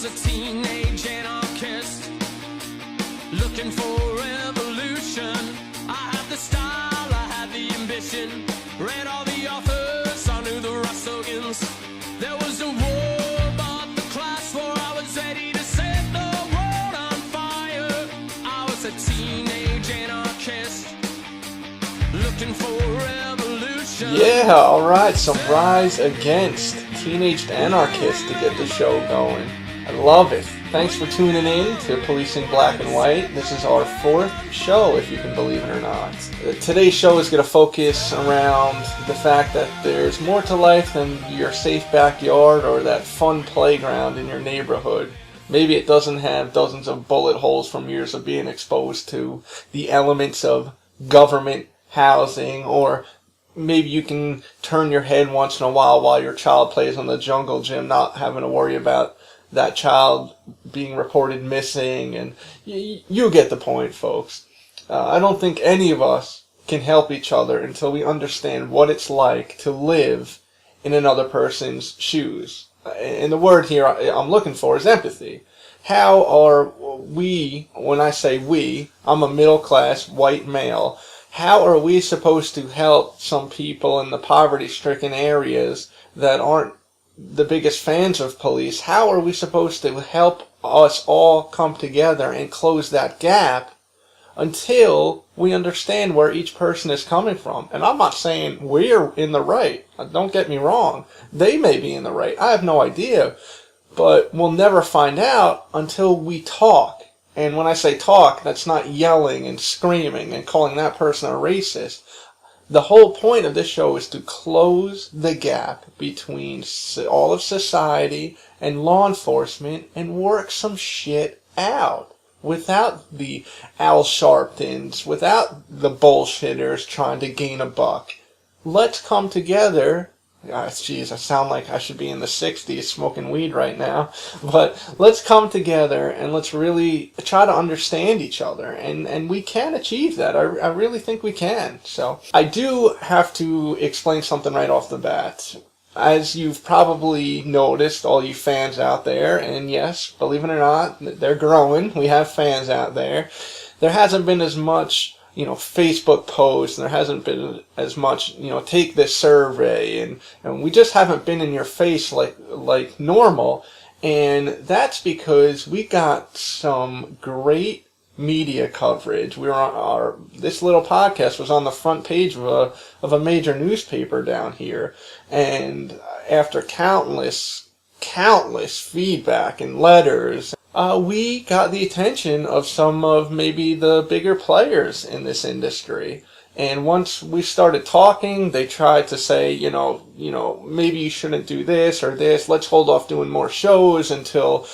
a teenage anarchist looking for revolution. I had the style, I had the ambition, read all the authors, I knew the Russogans. There was a war, but the class war, I was ready to set the world on fire. I was a teenage anarchist looking for revolution. Yeah, alright, some Rise Against Teenage Anarchist to get the show going. I love it. Thanks for tuning in to Policing Black and White. This is our 4th show, if you can believe it or not. Today's show is going to focus around the fact that there's more to life than your safe backyard or that fun playground in your neighborhood. Maybe it doesn't have dozens of bullet holes from years of being exposed to the elements of government housing, or maybe you can turn your head once in a while your child plays on the jungle gym, not having to worry about that child being reported missing, and you get the point, folks. I don't think any of us can help each other until we understand what it's like to live in another person's shoes. And the word here I'm looking for is empathy. How are we, when I say we, I'm a middle-class white male, how are we supposed to help some people in the poverty-stricken areas that aren't the biggest fans of police? How are we supposed to help us all come together and close that gap until we understand where each person is coming from? And I'm not saying we're in the right. Don't get me wrong. They may be in the right. I have no idea. But we'll never find out until we talk. And when I say talk, that's not yelling and screaming and calling that person a racist. The whole point of this show is to close the gap between all of society and law enforcement and work some shit out without the Al Sharptons, without the bullshitters trying to gain a buck. Let's come together. Jeez, I sound like I should be in the 60s smoking weed right now. But let's come together and let's really try to understand each other. And we can achieve that. I really think we can. So I do have to explain something right off the bat. As you've probably noticed, all you fans out there, and yes, believe it or not, they're growing. We have fans out there. There hasn't been as much Facebook posts, and there hasn't been as much, take this survey, and we just haven't been in your face like normal, and that's because we got some great media coverage. We were this little podcast was on the front page of a major newspaper down here, and after countless feedback and letters, we got the attention of some of maybe the bigger players in this industry. And once we started talking, they tried to say, maybe you shouldn't do this or this. Let's hold off doing more shows until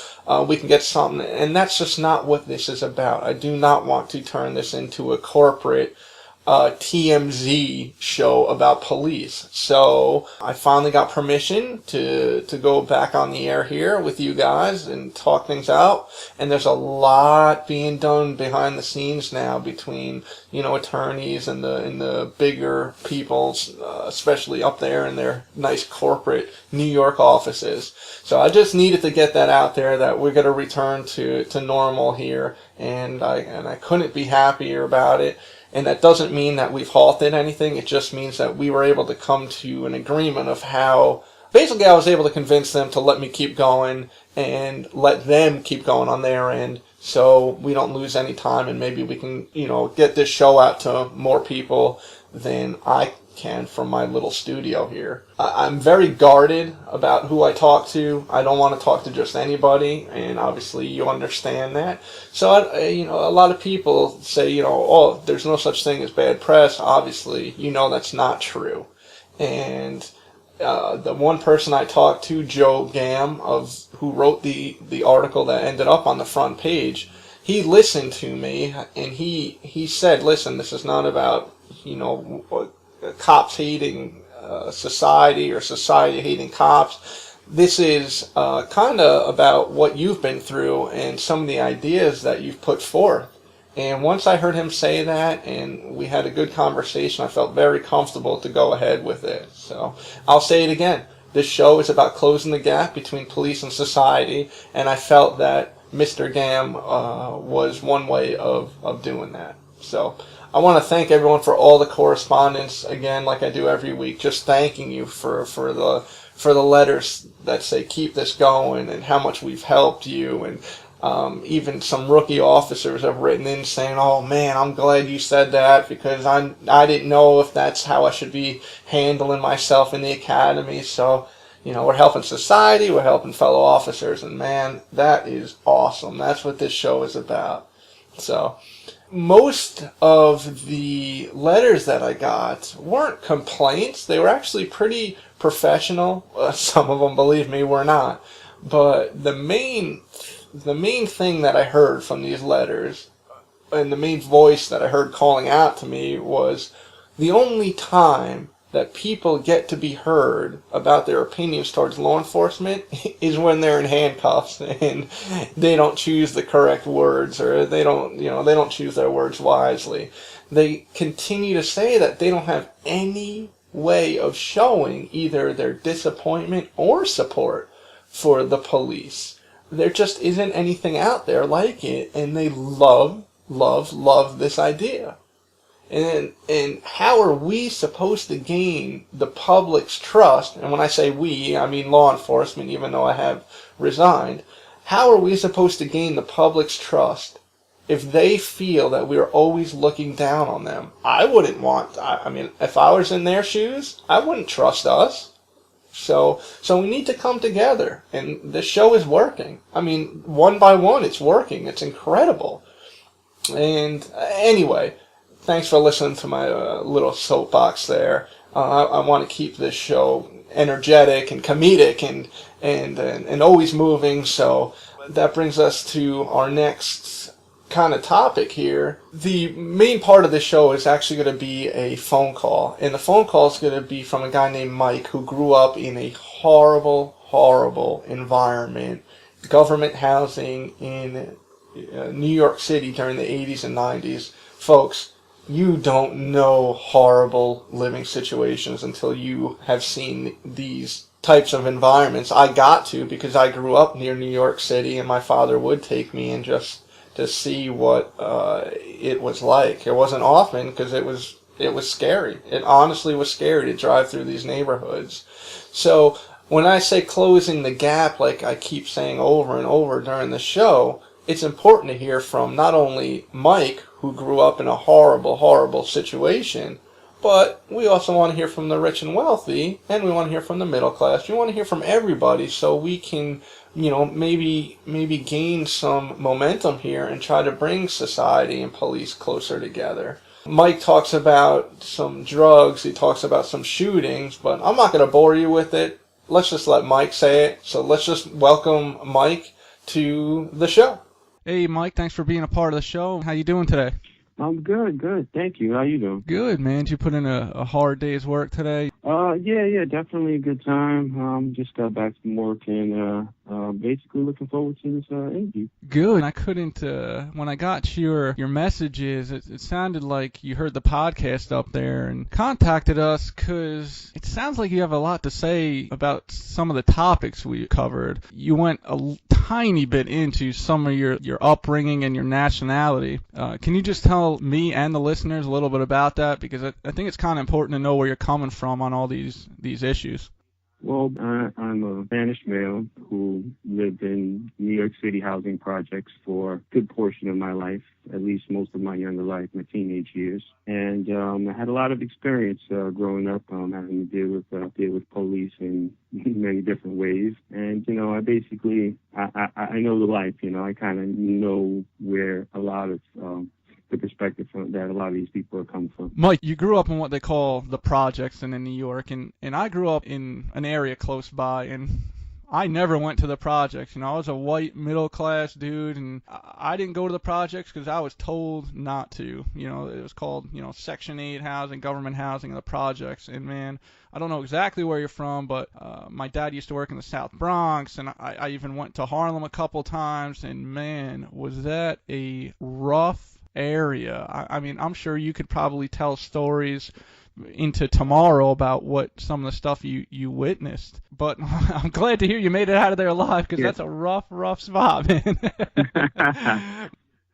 we can get something. And that's just not what this is about. I do not want to turn this into a corporate TMZ show about police. So I finally got permission to go back on the air here with you guys and talk things out. And there's a lot being done behind the scenes now between, attorneys and the bigger people, especially up there in their nice corporate New York offices. So I just needed to get that out there that we're going to return to normal here. And I couldn't be happier about it. And that doesn't mean that we've halted anything. It just means that we were able to come to an agreement of how, basically I was able to convince them to let me keep going and let them keep going on their end so we don't lose any time, and maybe we can, get this show out to more people than I can from my little studio here. I'm very guarded about who I talk to. I don't want to talk to just anybody, and obviously you understand that. So, a lot of people say, there's no such thing as bad press. Obviously, that's not true. And the one person I talked to, Joe Gam, who wrote the article that ended up on the front page, he listened to me, and he said, listen, this is not about, cops hating society or society hating cops. This is kind of about what you've been through and some of the ideas that you've put forth. And once I heard him say that and we had a good conversation, I felt very comfortable to go ahead with it. So I'll say it again. This show is about closing the gap between police and society, and I felt that Mr. Gam was one way of doing that. So I want to thank everyone for all the correspondence, again, like I do every week, just thanking you for the letters that say keep this going and how much we've helped you. And even some rookie officers have written in saying, oh man, I'm glad you said that, because I didn't know if that's how I should be handling myself in the academy. So, we're helping society, we're helping fellow officers, and man, that is awesome. That's what this show is about. So most of the letters that I got weren't complaints. They were actually pretty professional. Some of them, believe me, were not. But the main thing that I heard from these letters, and the main voice that I heard calling out to me, was the only time that people get to be heard about their opinions towards law enforcement is when they're in handcuffs and they don't choose the correct words, or they don't choose their words wisely. They continue to say that they don't have any way of showing either their disappointment or support for the police. There just isn't anything out there like it, and they love this idea. And how are we supposed to gain the public's trust? And when I say we, I mean law enforcement, even though I have resigned. How are we supposed to gain the public's trust if they feel that we're always looking down on them? I wouldn't want, I mean, if I was in their shoes, I wouldn't trust us. So we need to come together, and this show is working. I mean, one by one, it's working. It's incredible. And anyway, thanks for listening to my little soapbox there. I want to keep this show energetic and comedic and always moving. So that brings us to our next kind of topic here. The main part of the show is actually going to be a phone call. And the phone call is going to be from a guy named Mike, who grew up in a horrible environment. Government housing in New York City during the 80s and 90s. Folks, you don't know horrible living situations until you have seen these types of environments. I got to, because I grew up near New York City, and my father would take me in just to see what it was like. It wasn't often, because it was scary. It honestly was scary to drive through these neighborhoods. So when I say closing the gap, like I keep saying over and over during the show, it's important to hear from not only Mike, who grew up in a horrible situation, but we also want to hear from the rich and wealthy, and we want to hear from the middle class. We want to hear from everybody, so we can, maybe gain some momentum here and try to bring society and police closer together. Mike talks about some drugs, he talks about some shootings, but I'm not going to bore you with it. Let's just let Mike say it. So let's just welcome Mike to the show. Hey, Mike, thanks for being a part of the show. How you doing today? I'm good. Thank you. How you doing? Good, man. Did you put in a hard day's work today? Yeah, definitely a good time. Just got back from work and basically looking forward to this interview. Good. I couldn't, when I got your messages, it sounded like you heard the podcast up there and contacted us because it sounds like you have a lot to say about some of the topics we covered. You went a tiny bit into some of your upbringing and your nationality. Can you just tell me and the listeners a little bit about that? Because I think it's kind of important to know where you're coming from on all these issues. Well, I'm a Spanish male who lived in New York City housing projects for a good portion of my life, at least most of my younger life, my teenage years. And I had a lot of experience growing up, having to deal with police in many different ways. And, I basically, I know the life, I kind of know where a lot of the perspective that a lot of these people are coming from. Mike, you grew up in what they call the projects in New York, and I grew up in an area close by, and I never went to the projects. I was a white middle-class dude, and I didn't go to the projects because I was told not to. It was called, Section 8 housing, government housing, and the projects. And, man, I don't know exactly where you're from, but my dad used to work in the South Bronx, and I even went to Harlem a couple times, and, man, was that a rough area. I mean, I'm sure you could probably tell stories into tomorrow about what some of the stuff you witnessed. But I'm glad to hear you made it out of there alive, because that's a rough spot, man.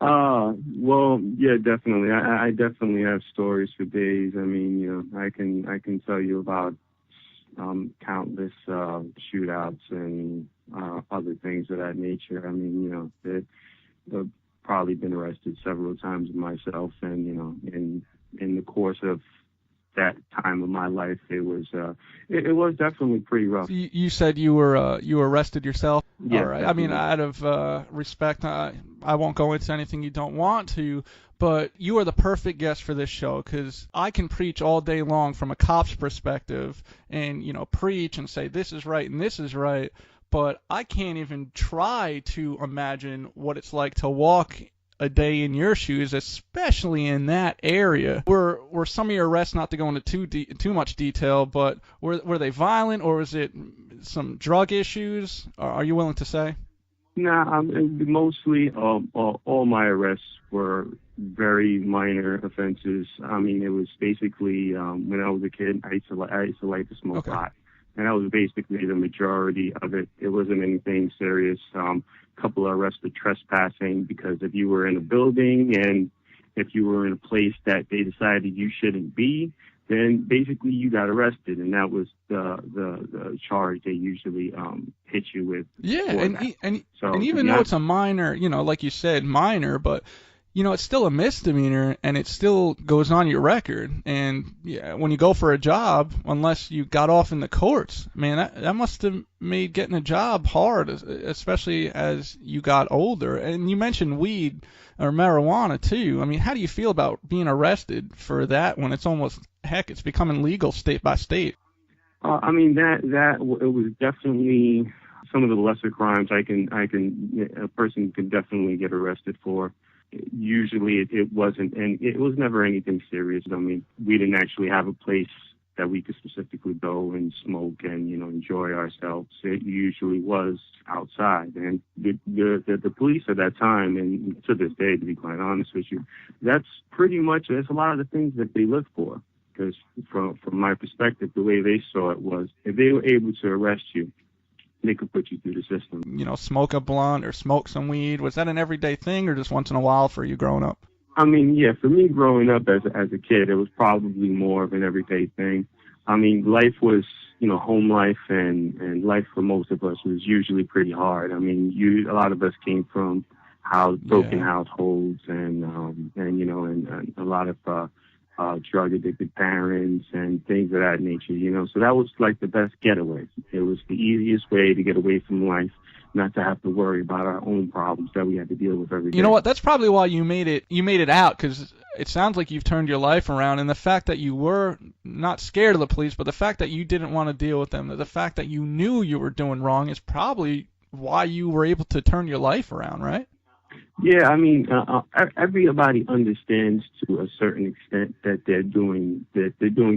Well, yeah, definitely. I definitely have stories for days. I mean, I can tell you about countless shootouts and other things of that nature. I mean, I've probably been arrested several times myself, and in the course of that time of my life, it was definitely pretty rough. You said you were arrested yourself? Yeah. All right. I mean, out of respect, I won't go into anything you don't want to, but you are the perfect guest for this show, because I can preach all day long from a cop's perspective and, preach and say this is right and this is right, but I can't even try to imagine what it's like to walk a day in your shoes, especially in that area. Were some of your arrests, not to go into too much detail, but were they violent, or was it some drug issues? Are you willing to say? Nah, mostly all my arrests were very minor offenses. I mean, it was basically when I was a kid, I used to like to smoke pot, and that was basically the majority of it. It wasn't anything serious. Couple of arrests for trespassing, because if you were in a building and if you were in a place that they decided you shouldn't be, then basically you got arrested, and that was the charge they usually hit you with. Yeah, and even though it's a minor, like you said, minor, but it's still a misdemeanor, and it still goes on your record. And yeah, when you go for a job, unless you got off in the courts, man, that must have made getting a job hard, especially as you got older. And you mentioned weed or marijuana too. I mean, how do you feel about being arrested for that when it's it's becoming legal state by state? I mean, it was definitely some of the lesser crimes a person can definitely get arrested for. Usually it wasn't, and it was never anything serious. I mean, we didn't actually have a place that we could specifically go and smoke and, enjoy ourselves. It usually was outside. And the police at that time, and to this day, to be quite honest with you, that's a lot of the things that they look for. Because from my perspective, the way they saw it was, if they were able to arrest you, they could put you through the system. Smoke a blunt or smoke some weed. Was that an everyday thing, or just once in a while for you growing up? I mean, yeah, for me growing up as a kid, it was probably more of an everyday thing. I mean, life was, home life and life for most of us was usually pretty hard. I mean, a lot of us came from broken households and a lot of drug addicted parents and things of that nature, so that was like the best getaway. It was the easiest way to get away from life, not to have to worry about our own problems that we had to deal with every day. You know what? That's probably why you made it out, because it sounds like you've turned your life around, and the fact that you were not scared of the police, but the fact that you didn't want to deal with them, the fact that you knew you were doing wrong, is probably why you were able to turn your life around, right? Yeah, I mean, everybody understands to a certain extent that they're doing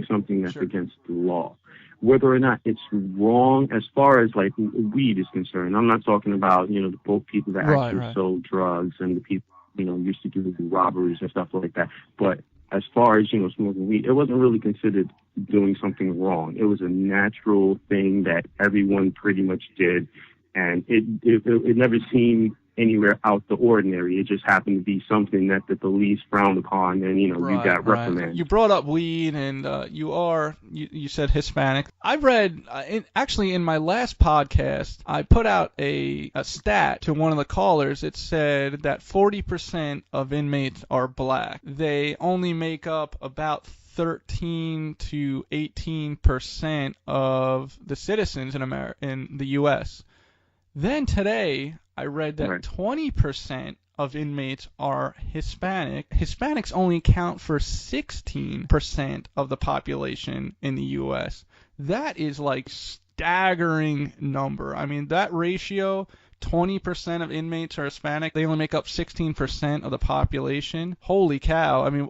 something that's against the law. Whether or not it's wrong, as far as like weed is concerned, I'm not talking about the people that actually sold drugs and the people used to do robberies and stuff like that. But as far as smoking weed, it wasn't really considered doing something wrong. It was a natural thing that everyone pretty much did, and it never seemed anywhere out the ordinary. It just happened to be something that the police frowned upon, and you got reprimanded. You brought up weed, and you said Hispanic. I read in my last podcast, I put out a stat to one of the callers. It said that 40% of inmates are black. They only make up about 13 to 18% of the citizens in the U.S. Then today, I read that 20% of inmates are Hispanic. Hispanics only account for 16% of the population in the U.S. That is like staggering number. I mean, that ratio, 20% of inmates are Hispanic. They only make up 16% of the population. Holy cow. I mean,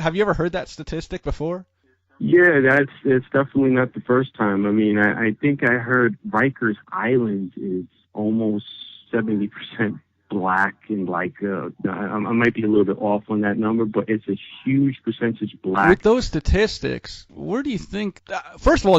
have you ever heard that statistic before? Yeah, it's definitely not the first time. I mean, I think I heard Rikers Island is almost 70% black and like, I might be a little bit off on that number, but it's a huge percentage black. With those statistics, where do you think, first of all,